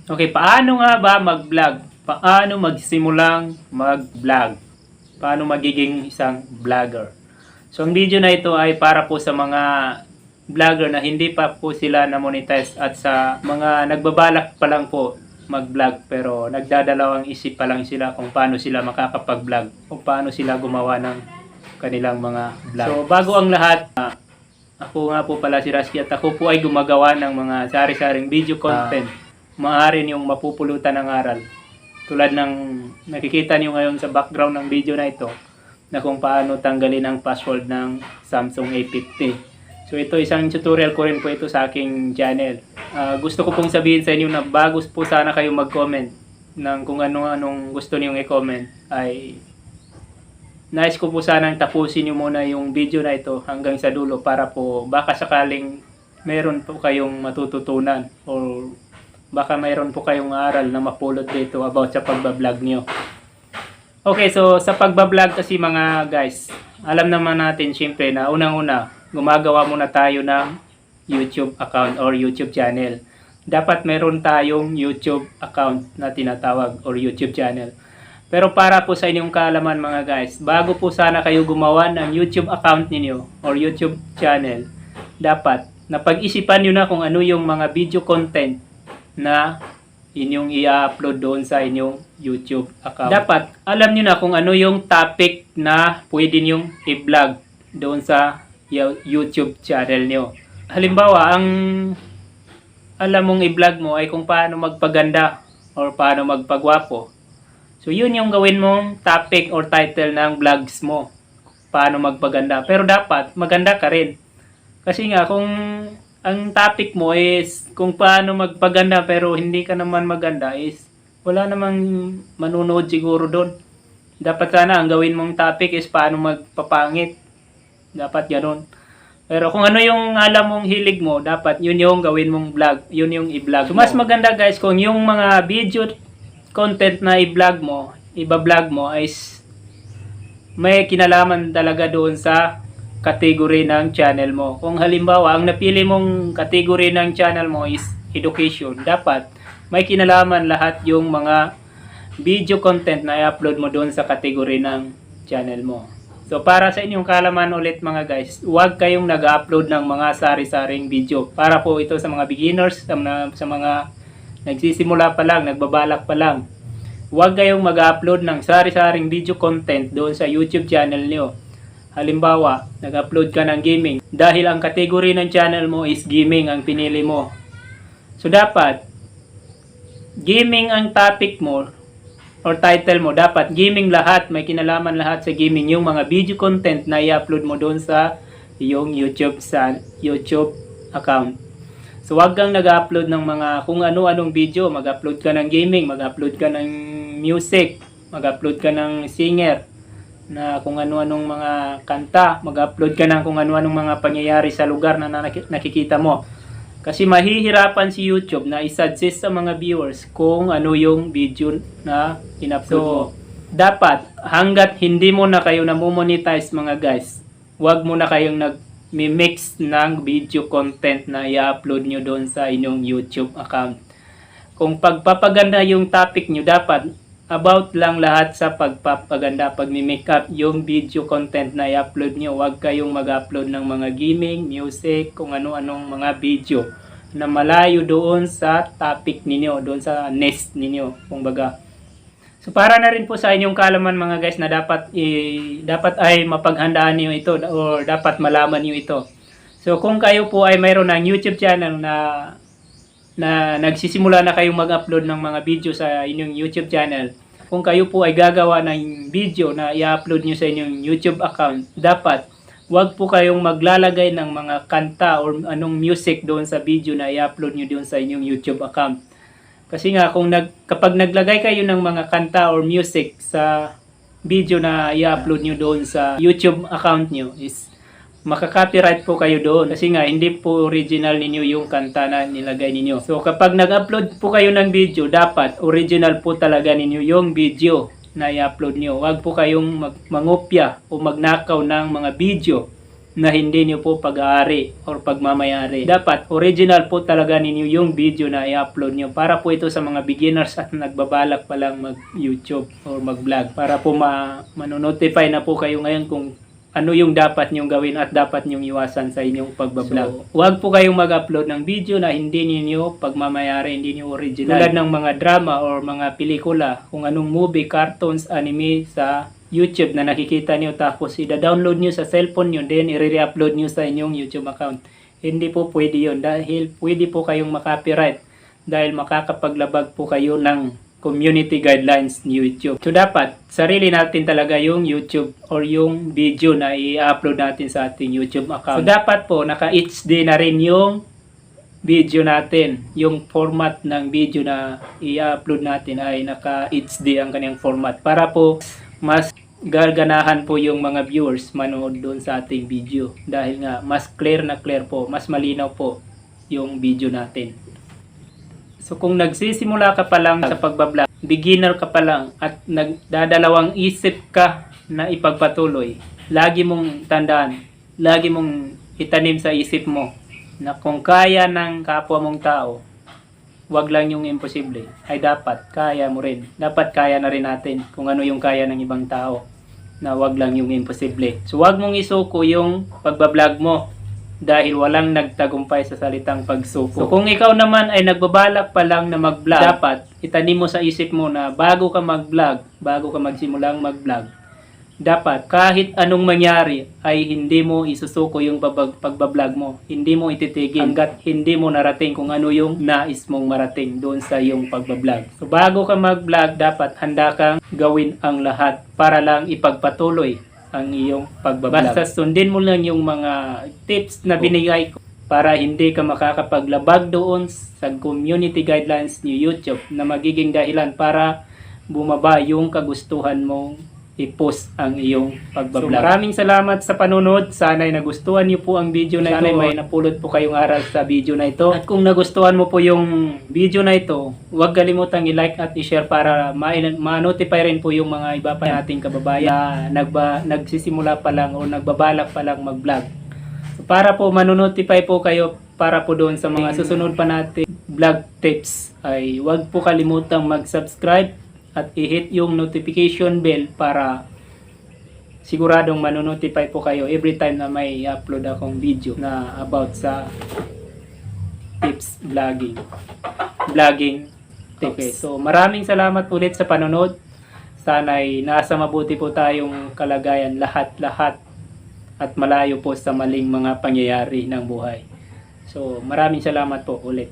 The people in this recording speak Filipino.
Okay, paano nga ba mag-vlog? Paano magsimulang mag-vlog? Paano magiging isang vlogger? So, ang video na ito ay para po sa mga vlogger na hindi pa po sila na-monetize at sa mga nagbabalak pa lang po mag-vlog pero nagdadalawang isip pa lang sila kung paano sila makakapag-vlog, kung paano sila gumawa ng kanilang mga vlog. So, bago ang lahat, ako nga po pala si Rasky at ako po ay gumagawa ng mga sari-saring video content. Maaari niyong mapupulutan ng aral. Tulad ng nakikita niyo ngayon sa background ng video na ito na kung paano tanggalin ang password ng Samsung A50. So ito isang tutorial ko rin po ito sa aking channel. Gusto ko pong sabihin sa inyo na bago po sana kayo mag-comment ng kung anong gusto niyong i-comment ay nais ko po sanang tapusin niyo muna yung video na ito hanggang sa dulo para po baka sakaling meron po kayong matututunan or baka mayroon po kayong aral na mapulot dito about sa pagbablog nyo. Okay, so sa pagbablog kasi mga guys, alam naman natin syempre na unang-una, gumagawa muna tayo ng YouTube account or YouTube channel. Dapat meron tayong YouTube account na tinatawag or YouTube channel. Pero para po sa inyong kaalaman mga guys, bago po sana kayo gumawa ng YouTube account ninyo or YouTube channel, dapat napag-isipan nyo na kung ano yung mga video content na inyong i-upload doon sa inyong YouTube account. Dapat alam nyo na kung ano yung topic na pwede nyong i-vlog doon sa YouTube channel nyo. Halimbawa, ang alam mong i-vlog mo ay kung paano magpaganda or paano magpagwapo. So yun yung gawin mong topic or title ng vlogs mo. Paano magpaganda. Pero dapat maganda ka rin. Kasi nga kung ang topic mo is kung paano magpaganda pero hindi ka naman maganda is wala namang manunood siguro doon. Dapat sana ang gawin mong topic is paano magpapangit. Dapat ganoon. Pero kung ano yung alam mong hilig mo, dapat yun yung gawin mong vlog. Yun yung i-vlog. So mas maganda guys kung yung mga video content na i-vlog mo, iba-vlog mo is may kinalaman talaga doon sa category ng channel mo. Kung halimbawa, ang napili mong category ng channel mo is education, dapat may kinalaman lahat yung mga video content na i-upload mo doon sa category ng channel mo. So, para sa inyong kaalaman ulit mga guys, huwag kayong nag-upload ng mga sari-saring video. Para po ito sa mga beginners, sa mga nagsisimula pa lang, nagbabalak pa lang. Huwag kayong mag-upload ng sari-saring video content doon sa YouTube channel niyo. Halimbawa, nag-upload ka ng gaming. Dahil ang category ng channel mo is gaming ang pinili mo. So, dapat, gaming ang topic mo or title mo. Dapat, gaming lahat. May kinalaman lahat sa gaming. Yung mga video content na i-upload mo doon sa iyong YouTube account. So, wag kang nag-upload ng mga kung ano-anong video. Mag-upload ka ng gaming, mag-upload ka ng music, mag-upload ka ng singer, na kung ano-anong mga kanta, mag-upload ka ng kung ano-anong mga pangyayari sa lugar na nakikita mo. Kasi mahihirapan si YouTube na i-suggest sa mga viewers kung ano yung video na in-upload mo. Dapat, hanggat hindi mo na kayo na-monetize mga guys, wag mo na kayong nag-mix ng video content na i-upload nyo doon sa inyong YouTube account. Kung pagpapaganda yung topic nyo, dapat about lang lahat sa pagpapaganda, pag-makeup, yung video content na i-upload nyo. Huwag kayong mag-upload ng mga gaming, music, kung ano-anong mga video na malayo doon sa topic ninyo, doon sa nest ninyo, kumbaga. So para na rin po sa inyong kaalaman mga guys na dapat ay mapaghandaan niyo ito or dapat malaman niyo ito. So kung kayo po ay mayroon ng YouTube channel na nagsisimula na kayong mag-upload ng mga video sa inyong YouTube channel, kung kayo po ay gagawa ng video na i-upload nyo sa inyong YouTube account, dapat wag po kayong maglalagay ng mga kanta or anong music doon sa video na i-upload nyo doon sa inyong YouTube account. Kasi nga, kapag naglagay kayo ng mga kanta or music sa video na i-upload nyo doon sa YouTube account nyo is makaka-copyright po kayo doon kasi nga hindi po original ninyo yung kanta na nilagay ninyo. So kapag nag-upload po kayo ng video, dapat original po talaga ninyo yung video na i-upload nyo. Huwag po kayong mangopya o magnakaw ng mga video na hindi niyo po pag-aari or pagmamayari. Dapat original po talaga ninyo yung video na i-upload nyo para po ito sa mga beginners at nagbabalak pa lang mag-YouTube or mag-vlog para po manonotify na po kayo ngayon kung ano yung dapat nyong gawin at dapat nyong iwasan sa inyong pagbablog. So, huwag po kayong mag-upload ng video na hindi niyo pagmamayari, hindi niyo original. Tulad ng mga drama or mga pelikula, kung anong movie, cartoons, anime sa YouTube na nakikita niyo tapos i-download niyo sa cellphone niyo, then i-re-upload niyo sa inyong YouTube account. Hindi po pwede yun dahil pwede po kayong makapiright dahil makakapaglabag po kayo ng community guidelines ni YouTube. So dapat sarili natin talaga yung YouTube or yung video na i-upload natin sa ating YouTube account. So dapat po naka-HD na rin yung video natin. Yung format ng video na i-upload natin ay naka-HD ang kanyang format para po mas gaganahan po yung mga viewers manood doon sa ating video dahil nga mas clear po, mas malinaw po yung video natin. So kung nagsisimula ka pa lang sa pagbablog, beginner ka pa lang at nagdadalawang isip ka na ipagpatuloy, lagi mong tandaan, lagi mong itanim sa isip mo na kung kaya ng kapwa mong tao, wag lang yung imposible, ay dapat kaya mo rin. Dapat kaya na rin natin kung ano yung kaya ng ibang tao na wag lang yung imposible. So wag mong isuko yung pagbablog mo dahil walang nagtagumpay sa salitang pagsuko. So kung ikaw naman ay nagbabalak pa lang na mag-vlog, dapat itanim mo sa isip mo na bago ka mag-vlog, bago ka magsimulang mag-vlog, dapat kahit anong mangyari ay hindi mo isusuko yung pagbablog mo. Hindi mo ititigil hanggat hindi mo narating kung ano yung nais mong marating doon sa iyong pagbablog. So bago ka mag-vlog, dapat handa kang gawin ang lahat para lang ipagpatuloy ang iyong pagbablog. Basta sundin mo lang yung mga tips na binigay ko para hindi ka makakapaglabag doon sa community guidelines ni YouTube na magiging dahilan para bumaba yung kagustuhan mong i-post ang iyong pagbablog. So, maraming salamat sa panunod. Sana'y nagustuhan niyo po ang video na ito. Sana'y may napulot po kayong aral sa video na ito. At kung nagustuhan mo po yung video na ito, huwag kalimutang i-like at i-share para ma-notify rin po yung mga iba pa nating kababayan na nagsisimula pa lang o nagbabalak pa lang mag-vlog. So, para po manonotify po kayo para po doon sa mga susunod pa natin vlog tips ay huwag po kalimutang mag-subscribe at i-hit yung notification bell para siguradong manonotify po kayo every time na may upload akong video na about sa tips vlogging tips. Okay, so maraming salamat ulit sa panonood. Sana'y nasa mabuti po tayong kalagayan lahat at malayo po sa maling mga pangyayari ng buhay. So maraming salamat po ulit.